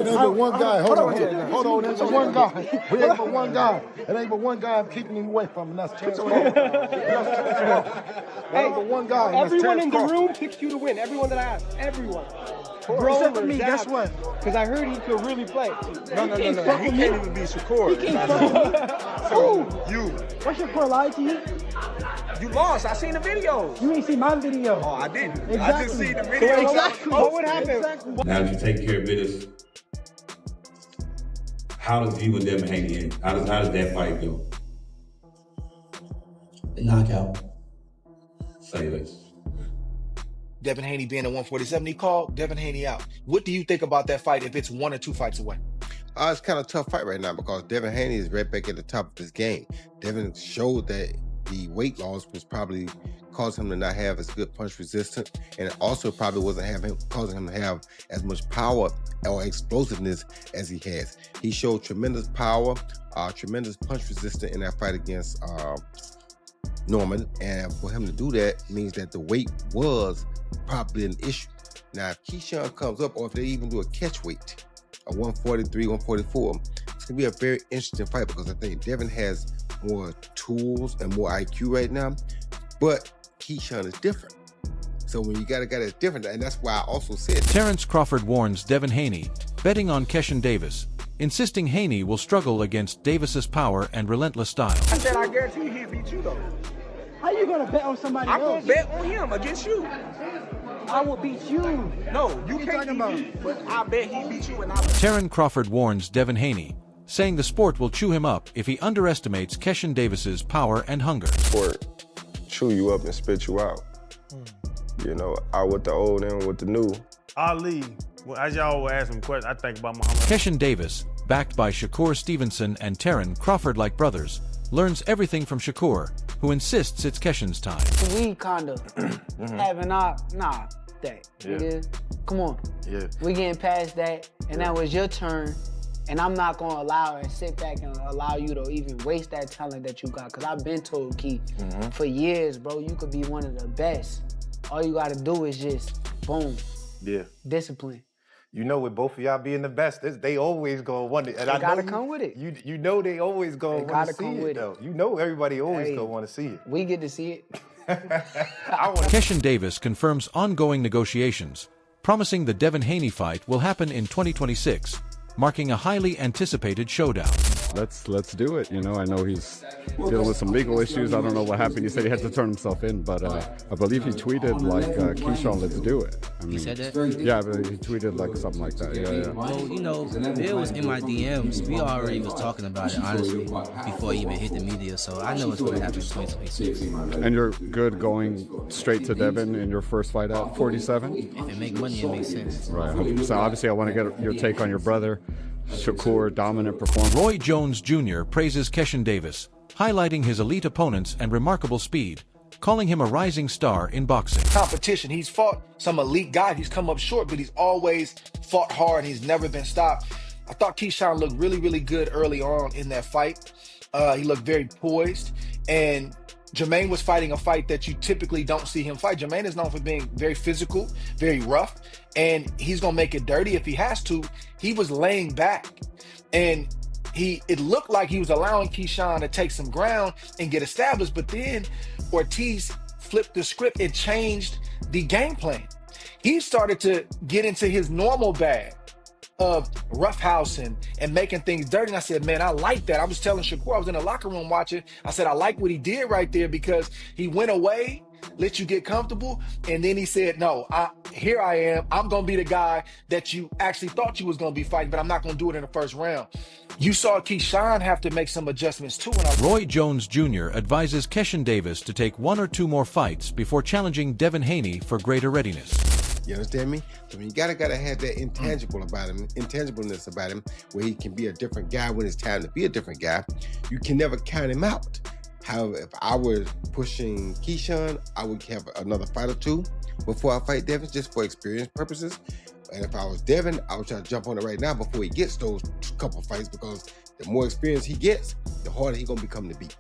It ain't but one guy. Hold on. It ain't but one guy. We ain't but one guy. It ain't but one guy keeping him away from him. That's Terence Crawford. Hey, but one guy. Everyone in the room picked you to win. Everyone that I asked. Everyone. Bro, except for me, guess what? Because I heard he could really play. No. He can't even be Shakur. He can't fuck with me. So, you. What's Shakur lied to you? You lost. I seen the video. You ain't seen my video. Oh, I didn't. Exactly. I just seen the video. Exactly. What would happen? Exactly. Now that you take care of business, how does you and Devin Haney end? How does that fight go? The knockout. Say this. Devin Haney being at 147, he called Devin Haney out. What do you think about that fight if it's 1 or 2 fights away? It's kind of a tough fight right now because Devin Haney is right back at the top of his game. Devin showed that the weight loss was probably causing him to not have as good punch resistance, and it also probably wasn't causing him to have as much power or explosiveness as he has. He showed tremendous power, tremendous punch resistance in that fight against Norman, and for him to do that means that the weight was probably an issue. Now, if Keyshawn comes up, or if they even do a catch weight, a 143, 144, it's gonna be a very interesting fight because I think Devin has more tools and more IQ right now, but Keyshawn is different. So when you got a guy that's different, and that's why I also said Terence Crawford warns Devin Haney, betting on Keyshawn Davis, insisting Haney will struggle against Davis's power and relentless style. I said I guarantee he'll beat you though. How you gonna bet on somebody else? I'm gonna bet on him against you. I will beat you. No, you can't beat me, but I bet he beat you and I bet. Terence Crawford warns Devin Haney, saying the sport will chew him up if he underestimates Keyshawn Davis's power and hunger. Sport chew you up and spit you out. You know, out with the old and with the new. Ali, well, as y'all ask him questions, I think about Muhammad. Keyshawn Davis, backed by Shakur Stevenson and Terence Crawford like brothers, learns everything from Shakur, who insists it's Keyshawn's time. We kind of having that. Yeah. Come on. Yeah. We getting past that, and that was your turn. And I'm not gonna allow and sit back and allow you to even waste that talent that you got. Cause I've been told, Key, for years, bro, you could be one of the best. All you gotta do is just, boom, discipline. You know, with both of y'all being the best, they always gonna want it. And they gotta come with it. You know they always gonna want to see it, though. You know everybody always gonna want to see it. We get to see it. Keyshawn Davis confirms ongoing negotiations, promising the Devin Haney fight will happen in 2026, marking a highly anticipated showdown. Let's do it. You know, I know he's dealing with some legal issues. I don't know what happened. He said he had to turn himself in, but I believe he tweeted like, Keyshawn, let's do it. I mean, he said that? Yeah, but he tweeted like something like that. Yeah. Well, you know, Bill was in my DMs. We already was talking about it, honestly, before he even hit the media, so I know it's going to happen in 2026. And you're good going straight to Devin in your first fight at 47? If it makes money, it makes sense. Right. So obviously I want to get your take on your brother. Shakur, dominant performance. Roy Jones Jr. praises Keyshawn Davis, highlighting his elite opponents and remarkable speed, calling him a rising star in boxing. Competition. He's fought some elite guy. He's come up short, but he's always fought hard. He's never been stopped. I thought Keyshawn looked really, really good early on in that fight. He looked very poised. And Jermaine was fighting a fight that you typically don't see him fight. Jermaine is known for being very physical, very rough, and he's going to make it dirty if he has to. He was laying back, and it looked like he was allowing Keyshawn to take some ground and get established, but then Ortiz flipped the script and changed the game plan. He started to get into his normal bag of roughhousing and making things dirty. And I said, man, I like that. I was telling Shakur, I was in the locker room watching. I said, I like what he did right there because he went away, let you get comfortable. And then he said, no, here I am. I'm going to be the guy that you actually thought you was going to be fighting, but I'm not going to do it in the first round. You saw Keyshawn have to make some adjustments too. Roy Jones Jr. advises Keyshawn Davis to take 1 or 2 more fights before challenging Devin Haney for greater readiness. You understand me? So you gotta have that intangibleness about him, where he can be a different guy when it's time to be a different guy. You can never count him out. However, if I were pushing Keyshawn, I would have another fight or 2 before I fight Devin, just for experience purposes. And if I was Devin, I would try to jump on it right now before he gets those couple fights, because the more experience he gets, the harder he's gonna become to beat.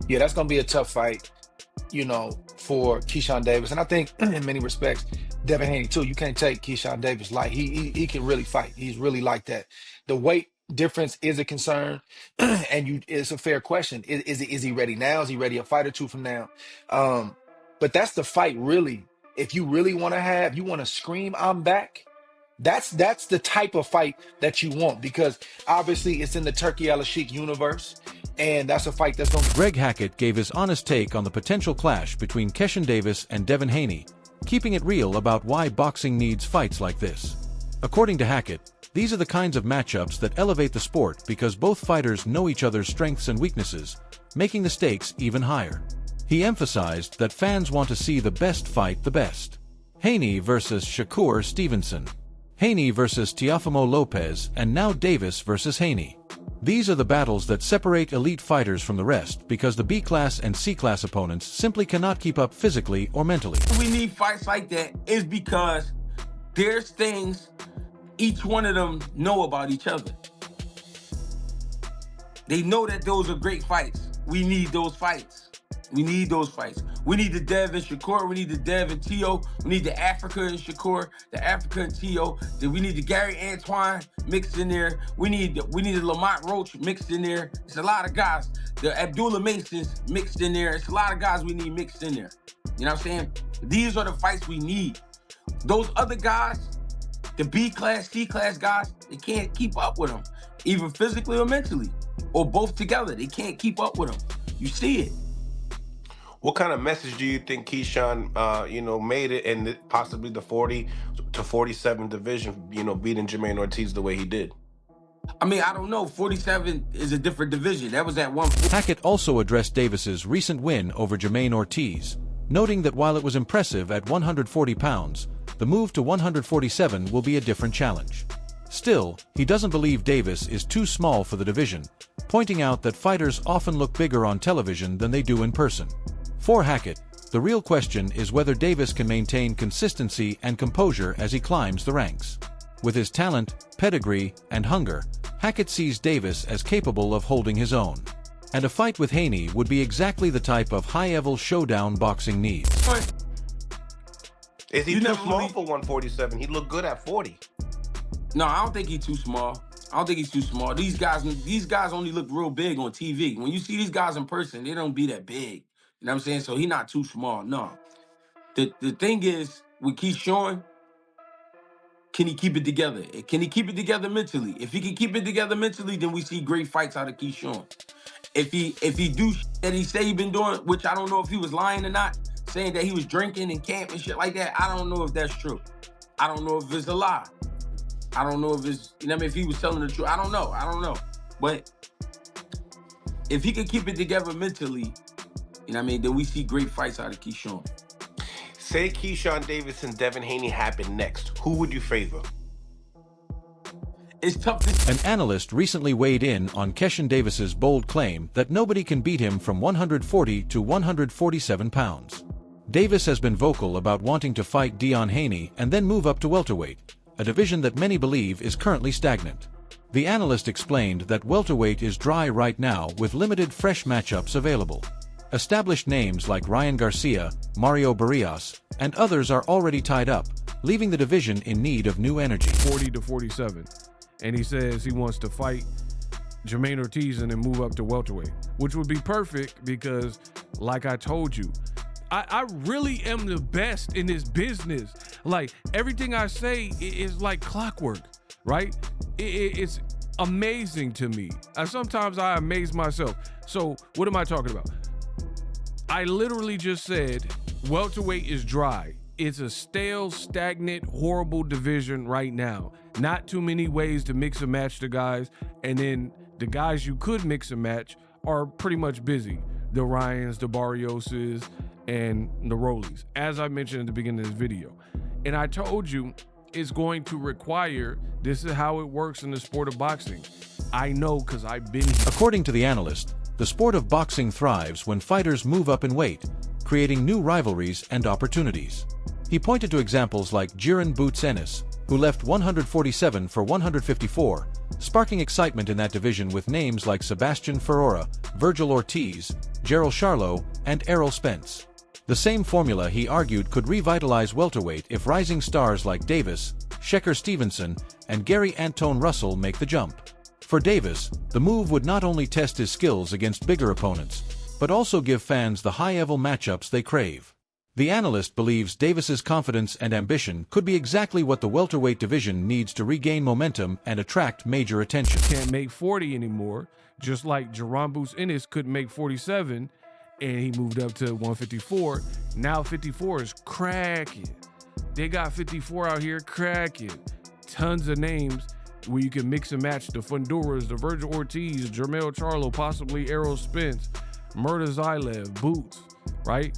Yeah, that's gonna be a tough fight. You know, for Keyshawn Davis, and I think in many respects, Devin Haney too. You can't take Keyshawn Davis light. He can really fight. He's really like that. The weight difference is a concern, and it's a fair question. Is he ready now? Is he ready a fight or two from now? But that's the fight, really. If you really want to you want to scream, "I'm back." That's the type of fight that you want, because obviously it's in the Turkey Al-Sheikh universe, and that's a fight that's going to... Greg Hackett gave his honest take on the potential clash between Keyshawn Davis and Devin Haney, keeping it real about why boxing needs fights like this. According to Hackett, these are the kinds of matchups that elevate the sport because both fighters know each other's strengths and weaknesses, making the stakes even higher. He emphasized that fans want to see the best fight the best. Haney versus Shakur Stevenson. Haney versus Teofimo Lopez, and now Davis versus Haney. These are the battles that separate elite fighters from the rest because the B-class and C-class opponents simply cannot keep up physically or mentally. We need fights like that is because there's things each one of them know about each other. They know that those are great fights. We need those fights. We need those fights. We need the Dev and Shakur. We need the Dev and Tio. We need the Africa and Shakur, the Africa and Tio. Then we need the Gary Antoine mixed in there. We need the Lamont Roach mixed in there. It's a lot of guys. The Abdullah Masons mixed in there. It's a lot of guys we need mixed in there. You know what I'm saying? These are the fights we need. Those other guys, the B-class, C-class guys, they can't keep up with them, either physically or mentally, or both together. They can't keep up with them. You see it. What kind of message do you think Keyshawn, made it in possibly the 40 to 47 division, beating Jermaine Ortiz the way he did? I mean, I don't know. 47 is a different division. That was at one. Hackett also addressed Davis's recent win over Jermaine Ortiz, noting that while it was impressive at 140 pounds, the move to 147 will be a different challenge. Still, he doesn't believe Davis is too small for the division, pointing out that fighters often look bigger on television than they do in person. For Hackett, the real question is whether Davis can maintain consistency and composure as he climbs the ranks. With his talent, pedigree, and hunger, Hackett sees Davis as capable of holding his own. And a fight with Haney would be exactly the type of high-level showdown boxing needs. Is he too small for 147? He looked good at 40. No, I don't think he's too small. I don't think he's too small. These guys only look real big on TV. When you see these guys in person, they don't be that big. You know what I'm saying? So he's not too small, no. The thing is, with Keyshawn, can he keep it together? Can he keep it together mentally? If he can keep it together mentally, then we see great fights out of Keyshawn. If he do that he say he been doing, which I don't know if he was lying or not, saying that he was drinking and camp and shit like that, I don't know if that's true. I don't know if it's a lie. I don't know if it's, if he was telling the truth. I don't know. But if he could keep it together mentally, then we see great fights out of Keyshawn. Say Keyshawn Davis and Devin Haney happen next. Who would you favor? It's tough. An analyst recently weighed in on Keyshawn Davis's bold claim that nobody can beat him from 140 to 147 pounds. Davis has been vocal about wanting to fight Devin Haney and then move up to welterweight, a division that many believe is currently stagnant. The analyst explained that welterweight is dry right now with limited fresh matchups available. Established names like Ryan Garcia, Mario Barrios, and others are already tied up, leaving the division in need of new energy. 40 to 47. And he says he wants to fight Jermaine Ortiz and then move up to welterweight, which would be perfect because, like I told you, I really am the best in this business. Like, everything I say is like clockwork, right? It's amazing to me. Sometimes I amaze myself. So what am I talking about? I literally just said welterweight is dry. It's a stale, stagnant, horrible division right now. Not too many ways to mix and match the guys. And then the guys you could mix and match are pretty much busy. The Ryans, the Barrioses, and the Rollies, as I mentioned at the beginning of this video. And I told you it's going to require, this is how it works in the sport of boxing. I know because I've been here. According to the analyst, the sport of boxing thrives when fighters move up in weight, creating new rivalries and opportunities. He pointed to examples like Jiren Boots Ennis, who left 147 for 154, sparking excitement in that division with names like Sebastian Ferreira, Virgil Ortiz, Gerald Charlo, and Errol Spence. The same formula he argued could revitalize welterweight if rising stars like Davis, Shakur Stevenson, and Gary Anton Russell make the jump. For Davis, the move would not only test his skills against bigger opponents, but also give fans the high-level matchups they crave. The analyst believes Davis's confidence and ambition could be exactly what the welterweight division needs to regain momentum and attract major attention. Can't make 40 anymore, just like Jarambus Ennis couldn't make 47, and he moved up to 154. Now 54 is cracking. They got 54 out here cracking. Tons of names where you can mix and match the Funduras, the Virgil Ortiz, Jermell Charlo, possibly Errol Spence, Murtazaev, Boots, right?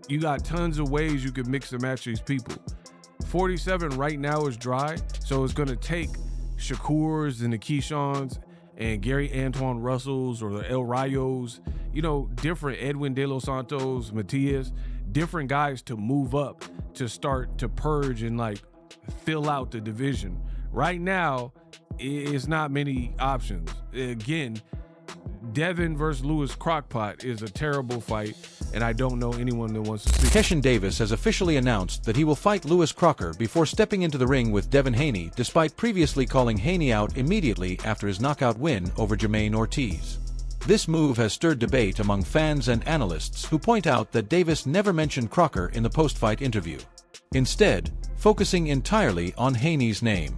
You got tons of ways you can mix and match these people. 47 right now is dry, so it's going to take Shakurs and the Keyshawns and Gary Antoine Russells or the El Rayos, you know, different Edwin De Los Santos, Matias, different guys to move up to start to purge and like fill out the division. Right now, it's not many options. Again, Devin versus Louis Crockpot is a terrible fight, and I don't know anyone that wants to see it. Keyshawn Davis has officially announced that he will fight Louis Crocker before stepping into the ring with Devin Haney, despite previously calling Haney out immediately after his knockout win over Jermaine Ortiz. This move has stirred debate among fans and analysts who point out that Davis never mentioned Crocker in the post-fight interview, instead focusing entirely on Haney's name.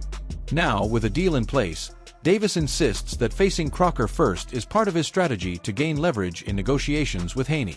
Now, with a deal in place, Davis insists that facing Crocker first is part of his strategy to gain leverage in negotiations with Haney.